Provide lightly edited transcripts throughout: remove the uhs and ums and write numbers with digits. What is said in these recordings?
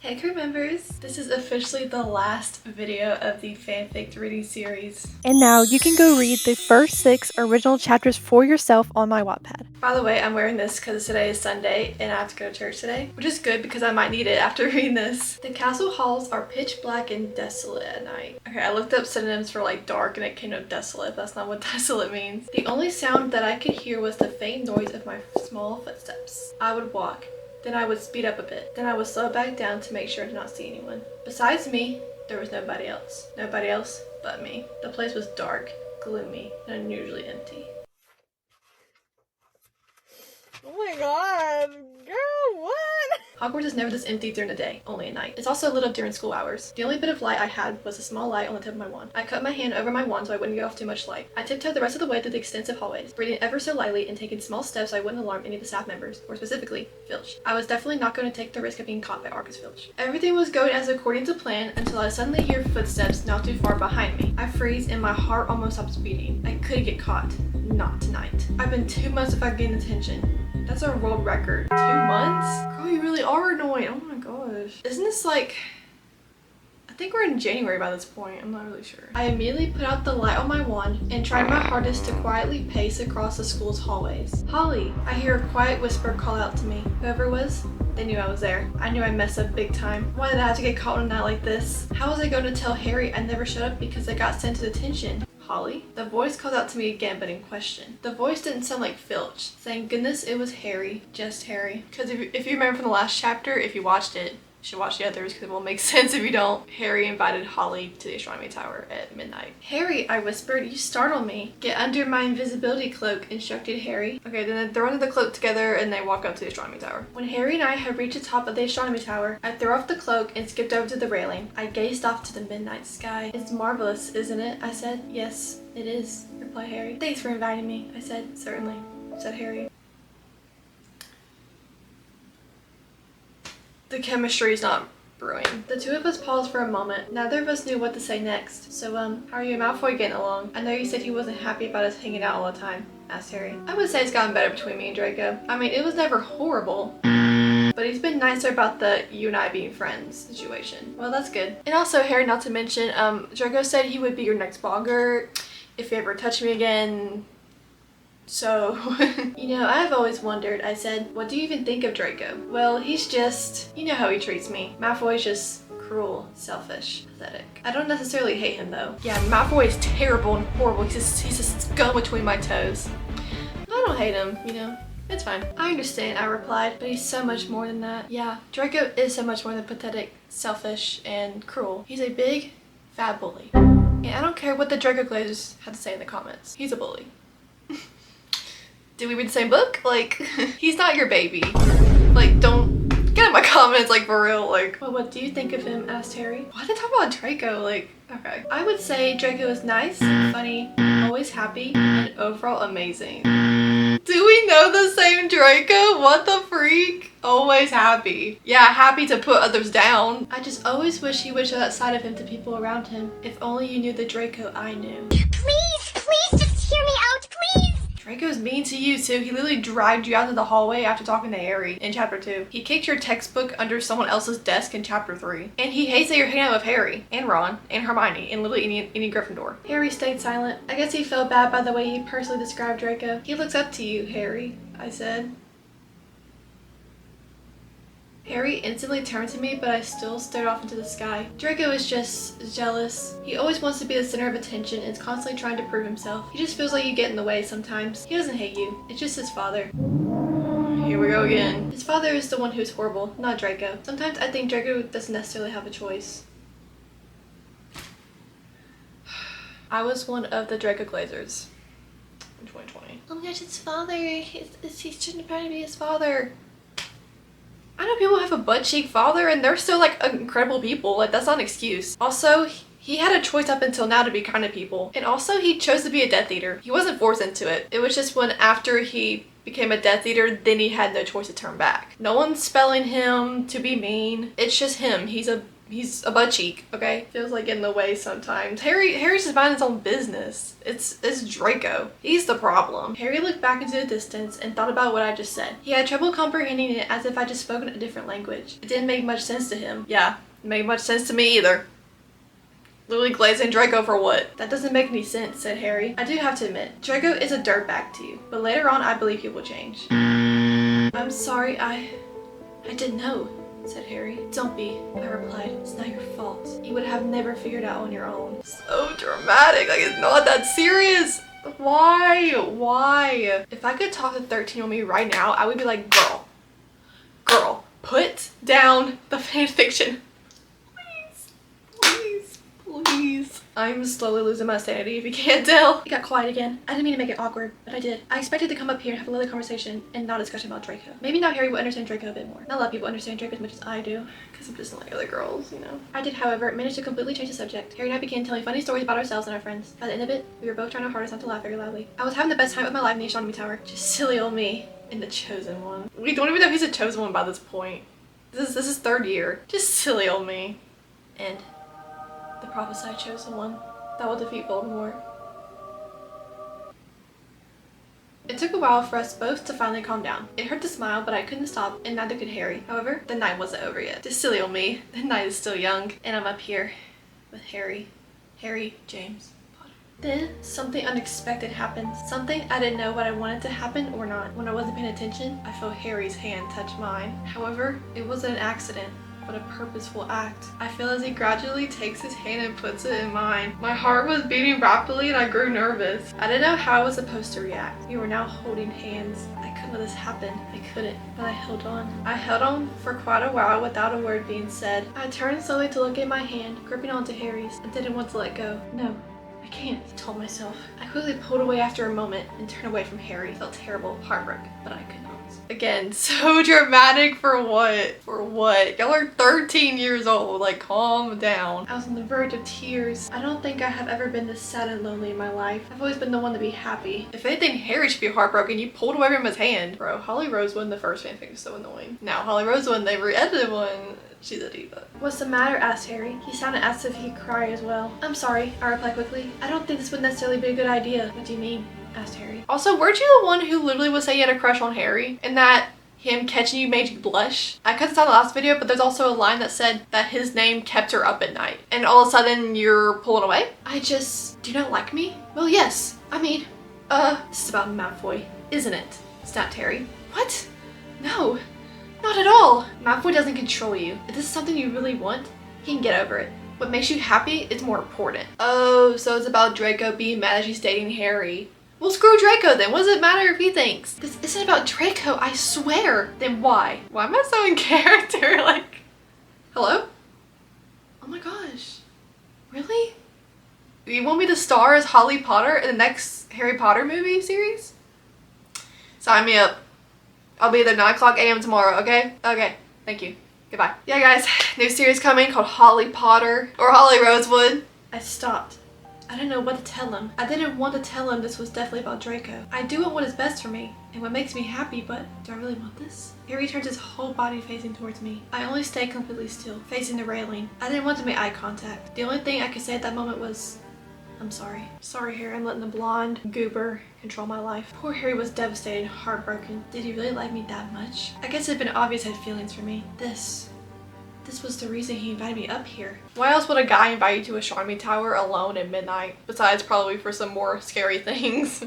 Hey crew members! This is officially the last video of the fanfic reading series. And now you can go read the first 6 original chapters for yourself on my Wattpad. By the way, I'm wearing this because today is Sunday and I have to go to church today, which is good because I might need it after reading this. The castle halls are pitch black and desolate at night. Okay, I looked up synonyms for like dark and it came up desolate. That's not what desolate means. The only sound that I could hear was the faint noise of my small footsteps. I would walk. Then I would speed up a bit. Then I would slow back down to make sure to not see anyone. Besides me, there was nobody else. Nobody else but me. The place was dark, gloomy, and unusually empty. Oh my god, girl, what? Hogwarts is never this empty during the day, only at night. It's also lit up during school hours. The only bit of light I had was a small light on the tip of my wand. I cut my hand over my wand so I wouldn't get off too much light. I tiptoed the rest of the way through the extensive hallways, breathing ever so lightly and taking small steps so I wouldn't alarm any of the staff members, or specifically, Filch. I was definitely not going to take the risk of being caught by Arcus Filch. Everything was going as according to plan until I suddenly hear footsteps not too far behind me. I freeze and my heart almost stops beating. I could get caught. Not tonight. I've been 2 months without getting attention. That's our world record. 2 months? Girl, you really are annoying. Oh my gosh. Isn't this like... I think we're in January by this point. I'm not really sure. I immediately put out the light on my wand and tried my hardest to quietly pace across the school's hallways. Holly! I hear a quiet whisper call out to me. Whoever it was, they knew I was there. I knew I messed up big time. Why did I have to get caught in a night like this? How was I going to tell Harry I never showed up because I got sent to detention? Holly? The voice called out to me again, but in question. The voice didn't sound like Filch. Thank goodness it was Harry. Just Harry. Because if you remember from the last chapter, if you watched it, you should watch the others because it won't make sense if you don't. Harry invited Holly to the Astronomy Tower at midnight. Harry, I whispered, you startled me. Get under my invisibility cloak, instructed Harry. Okay, then throw under the cloak together and they walk up to the Astronomy Tower. When Harry and I had reached the top of the Astronomy Tower, I threw off the cloak and skipped over to the railing. I gazed off to the midnight sky. It's marvelous, isn't it? I said. Yes, it is, replied Harry. Thanks for inviting me, I said. Certainly, said Harry. The chemistry is not brewing. The two of us paused for a moment. Neither of us knew what to say next. So, how are you and Malfoy getting along? I know you said he wasn't happy about us hanging out all the time, asked Harry. I would say it's gotten better between me and Draco. I mean, it was never horrible. But he's been nicer about the you and I being friends situation. Well, that's good. And also, Harry, not to mention, Draco said he would be your next blogger if you ever touch me again. So, you know, I've always wondered, I said, what do you even think of Draco? Well, he's just, you know how he treats me. Malfoy's just cruel, selfish, pathetic. I don't necessarily hate him though. Yeah, Malfoy is terrible and horrible. He's just scum between my toes. I don't hate him, you know. It's fine. I understand, I replied, but he's so much more than that. Yeah, Draco is so much more than pathetic, selfish, and cruel. He's a big, fat bully. And I don't care what the Draco Glazers had to say in the comments. He's a bully. Did we read the same book? Like, he's not your baby. Like, don't get in my comments, like, for real. Like, well, what do you think of him? Asked Harry. Why did I talk about Draco? Like, okay. I would say Draco is nice, funny, always happy, and overall amazing. Do we know the same Draco? What the freak? Always happy. Yeah, happy to put others down. I just always wish he would show that side of him to people around him. If only you knew the Draco I knew. Please just hear me out, please! Draco's mean to you too. He literally dragged you out to the hallway after talking to Harry in chapter 2. He kicked your textbook under someone else's desk in chapter 3. And he hates that you're hanging out with Harry and Ron and Hermione and literally any Gryffindor. Harry stayed silent. I guess he felt bad by the way he personally described Draco. He looks up to you, Harry, I said. Harry instantly turned to me, but I still stared off into the sky. Draco is just jealous. He always wants to be the center of attention and is constantly trying to prove himself. He just feels like you get in the way sometimes. He doesn't hate you. It's just his father. Here we go again. His father is the one who's horrible, not Draco. Sometimes I think Draco doesn't necessarily have a choice. I was one of the Draco Glazers in 2020. Oh my gosh, his father. He shouldn't apparently be his father. I know people have a butt cheek father and they're still like incredible people. Like, that's not an excuse. Also, he had a choice up until now to be kind to people. And also, he chose to be a Death Eater. He wasn't forced into it. It was just when after he became a Death Eater, then he had no choice to turn back. No one's spelling him to be mean. It's just him. He's a He's a butt cheek, okay? Feels like in the way sometimes. Harry's just minding his own business. It's Draco. He's the problem. Harry looked back into the distance and thought about what I just said. He had trouble comprehending it as if I just spoken a different language. It didn't make much sense to him. Yeah, it made much sense to me either. Literally glazing Draco for what? That doesn't make any sense, said Harry. I do have to admit, Draco is a dirtbag to you, but later on I believe he will change. I'm sorry, I didn't know, said Harry. Don't be, I replied. It's not your fault. You would have never figured out on your own. So dramatic, like it's not that serious. Why? Why? If I could talk to 13-year-old me right now, I would be like, girl, put down the fanfiction. Please. I'm slowly losing my sanity if you can't tell. It got quiet again. I didn't mean to make it awkward, but I did. I expected to come up here and have a little conversation and not a discussion about Draco. Maybe now Harry will understand Draco a bit more. Not a lot of people understand Draco as much as I do, because I'm just not like other girls, you know. I did, however, manage to completely change the subject. Harry and I began telling funny stories about ourselves and our friends. By the end of it, we were both trying our hardest not to laugh very loudly. I was having the best time of my life in the Astronomy Tower. Just silly old me. And the chosen one. We don't even know if he's a chosen one by this point. This is third year. Just silly old me. And the prophesied chosen one that will defeat Voldemort. It took a while for us both to finally calm down. It hurt to smile, but I couldn't stop, and neither could Harry. However, the night wasn't over yet. Just silly old me. The night is still young, and I'm up here with Harry, James Potter. Then something unexpected happened. Something I didn't know what I wanted to happen or not. When I wasn't paying attention, I felt Harry's hand touch mine. However, it wasn't an accident, but a purposeful act. I feel as he gradually takes his hand and puts it in mine. My heart was beating rapidly and I grew nervous. I didn't know how I was supposed to react. We were now holding hands. I couldn't let this happen. I couldn't, but I held on. I held on for quite a while without a word being said. I turned slowly to look at my hand, gripping onto Harry's. I didn't want to let go. No, I can't, I told myself. I quickly pulled away after a moment and turned away from Harry. Felt terrible, heartbroken, but I could not. Again, so dramatic for what? For what? Y'all are 13 years old, like calm down. I was on the verge of tears. I don't think I have ever been this sad and lonely in my life. I've always been the one to be happy. If anything, Harry should be heartbroken. You pulled away from his hand. Bro, Holly Rosewood in the first fanfic was so annoying. Now Holly Rosewood, they re-edited one. She's a diva. What's the matter? Asked Harry. He sounded as if he'd cry as well. I'm sorry, I replied quickly. I don't think this would necessarily be a good idea. What do you mean? Asked Harry. Also, weren't you the one who literally would say you had a crush on Harry? And that him catching you made you blush? I cut this out in the last video, but there's also a line that said that his name kept her up at night. And all of a sudden you're pulling away? Do you not like me? Well, yes. I mean, this is about Malfoy, isn't it? Snapped Harry. What? No, not at all. Malfoy doesn't control you. If this is something you really want, he can get over it. What makes you happy is more important. Oh, so it's about Draco being mad as she's dating Harry. Well, screw Draco then. What does it matter if he thinks? This isn't about Draco, I swear. Then why? Why am I so in character? Like, hello? Oh my gosh. Really? You want me to star as Holly Potter in the next Harry Potter movie series? Sign me up. I'll be there 9 a.m. tomorrow, okay? Okay, thank you. Goodbye. Yeah guys, new series coming called Holly Potter or Holly Rosewood. I stopped. I didn't know what to tell him. I didn't want to tell him this was definitely about Draco. I do want what is best for me and what makes me happy, but do I really want this? Harry turns his whole body facing towards me. I only stayed completely still, facing the railing. I didn't want to make eye contact. The only thing I could say at that moment was, I'm sorry. Sorry, Harry, I'm letting the blonde goober control my life. Poor Harry was devastated, heartbroken. Did he really like me that much? I guess it had been obvious he had feelings for me. This was the reason he invited me up here. Why else would a guy invite you to a Astronomy Tower alone at midnight? Besides probably for some more scary things.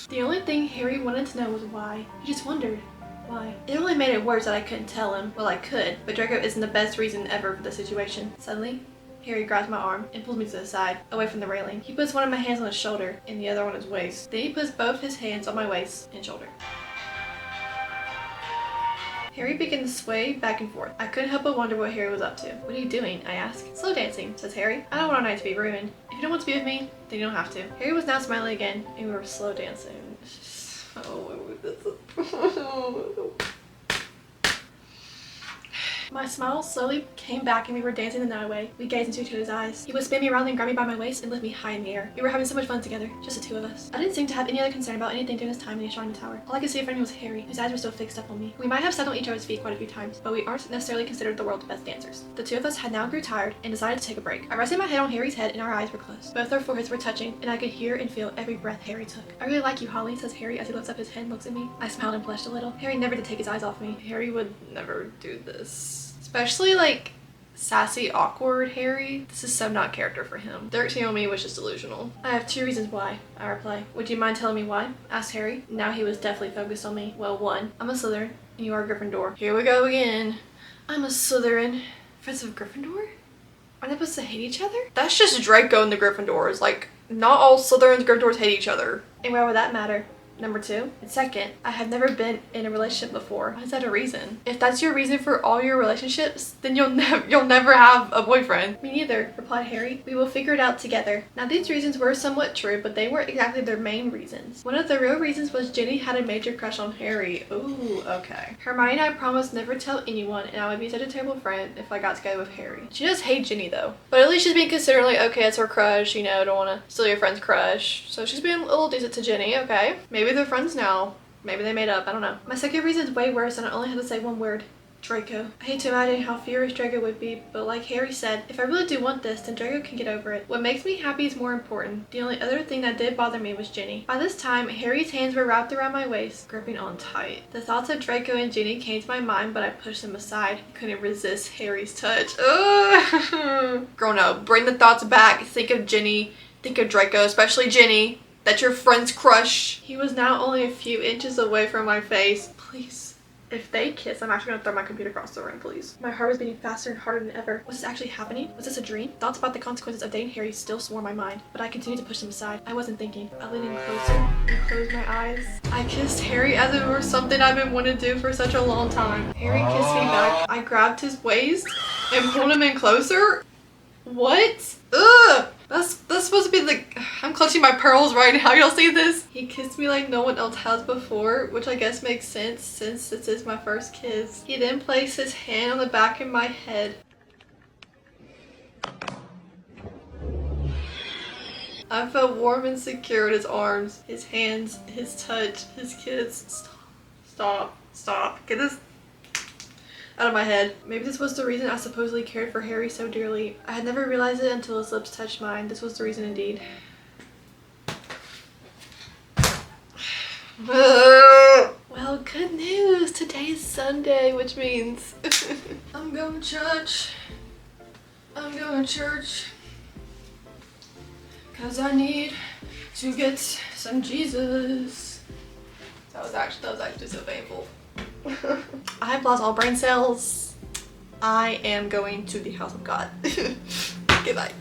The only thing Harry wanted to know was why. He just wondered why. It only made it worse that I couldn't tell him. Well, I could, but Draco isn't the best reason ever for the situation. Suddenly, Harry grabs my arm and pulls me to the side, away from the railing. He puts one of my hands on his shoulder and the other on his waist. Then he puts both his hands on my waist and shoulder. Harry began to sway back and forth. I couldn't help but wonder what Harry was up to. What are you doing? I asked. Slow dancing, says Harry. I don't want our night to be ruined. If you don't want to be with me, then you don't have to. Harry was now smiling again, and we were slow dancing. My smile slowly came back and we were dancing the night away. We gazed into each other's eyes. He would spin me around and grab me by my waist and lift me high in the air. We were having so much fun together, just the two of us. I didn't seem to have any other concern about anything during this time in the Astronomy Tower. All I could see around me was Harry, whose eyes were still fixed up on me. We might have sat on each other's feet quite a few times, but we aren't necessarily considered the world's best dancers. The two of us had now grew tired and decided to take a break. I rested my head on Harry's head and our eyes were closed. Both our foreheads were touching and I could hear and feel every breath Harry took. I really like you, Holly, says Harry as he lifts up his head and looks at me. I smiled and blushed a little. Harry never did take his eyes off me. Harry would never do this. Especially like sassy, awkward Harry. This is so not character for him. 13 on me was just delusional. I have 2 reasons why, I reply. Would you mind telling me why? Asked Harry. Now he was definitely focused on me. Well, 1, I'm a Slytherin and you are a Gryffindor. Here we go again. I'm a Slytherin. Friends of Gryffindor? Are they supposed to hate each other? That's just Draco and the Gryffindors. Like, not all Slytherins and Gryffindors hate each other. And why would that matter? Number 2. And second, I have never been in a relationship before. Why is that a reason? If that's your reason for all your relationships, then you'll never have a boyfriend. Me neither, replied Harry. We will figure it out together. Now these reasons were somewhat true, but they weren't exactly their main reasons. One of the real reasons was Ginny had a major crush on Harry. Ooh, okay. Hermione and I promised never tell anyone, and I would be such a terrible friend if I got together with Harry. She does hate Ginny though. But at least she's being considerate, like, okay, it's her crush, you know, don't want to steal your friend's crush. So she's being a little decent to Ginny, okay. Maybe they're friends now. Maybe they made up, I don't know. My second reason is way worse and I only had to say one word. Draco. I hate to imagine how furious Draco would be, but like Harry said, if I really do want this, then Draco can get over it. What makes me happy is more important. The only other thing that did bother me was Ginny. By this time, Harry's hands were wrapped around my waist, gripping on tight. The thoughts of Draco and Ginny came to my mind, but I pushed them aside. I couldn't resist Harry's touch. Ugh. Girl, no. Bring the thoughts back. Think of Ginny. Think of Draco, especially Ginny. That's your friend's crush. He was now only a few inches away from my face. Please. If they kiss, I'm actually gonna throw my computer across the room, please. My heart was beating faster and harder than ever. Was this actually happening? Was this a dream? Thoughts about the consequences of dating Harry still swarmed my mind, but I continued to push them aside. I wasn't thinking. I leaned in closer and closed my eyes. I kissed Harry as if it were something I've been wanting to do for such a long time. Harry kissed me back. I grabbed his waist and pulled him in closer. What? Ugh! That's supposed to be like, I'm clutching my pearls right now, y'all see this? He kissed me like no one else has before, which I guess makes sense since this is my first kiss. He then placed his hand on the back of my head. I felt warm and secure in his arms, his hands, his touch, his kiss. Stop. Get this out of my head. Maybe this was the reason I supposedly cared for Harry so dearly. I had never realized it until his lips touched mine. This was the reason indeed. Well, good news. Today is Sunday, which means I'm going to church. Cause I need to get some Jesus. That was actually so painful. I have lost all brain cells. I am going to the house of God. Goodbye.